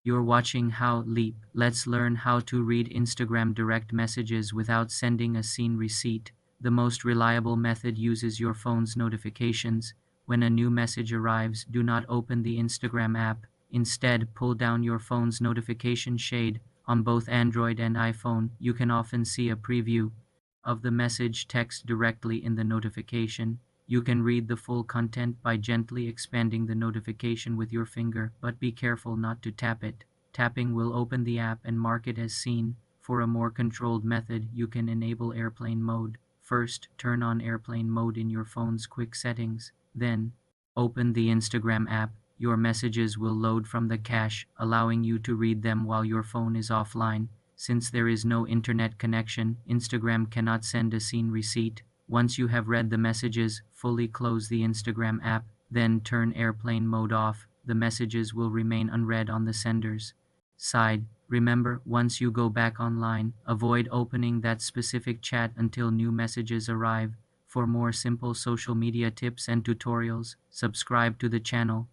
You're watching How Leap. Let's learn how to read Instagram direct messages without sending a scene receipt. The most reliable method uses your phone's notifications. When a new message arrives, do not open the Instagram app. Instead, pull down your phone's notification shade. On both Android and iPhone, you can often see a preview of the message text directly in the notification. You can read the full content by gently expanding the notification with your finger, but be careful not to tap it. Tapping will open the app and mark it as seen. For a more controlled method, you can enable airplane mode. First, turn on airplane mode in your phone's quick settings. Then, open the Instagram app. Your messages will load from the cache, allowing you to read them while your phone is offline. Since there is no internet connection, Instagram cannot send a scene receipt. Once you have read the messages, fully close the Instagram app, then turn airplane mode off. The messages will remain unread on the sender's side. Remember, once you go back online, avoid opening that specific chat until new messages arrive. For more simple social media tips and tutorials, subscribe to the channel.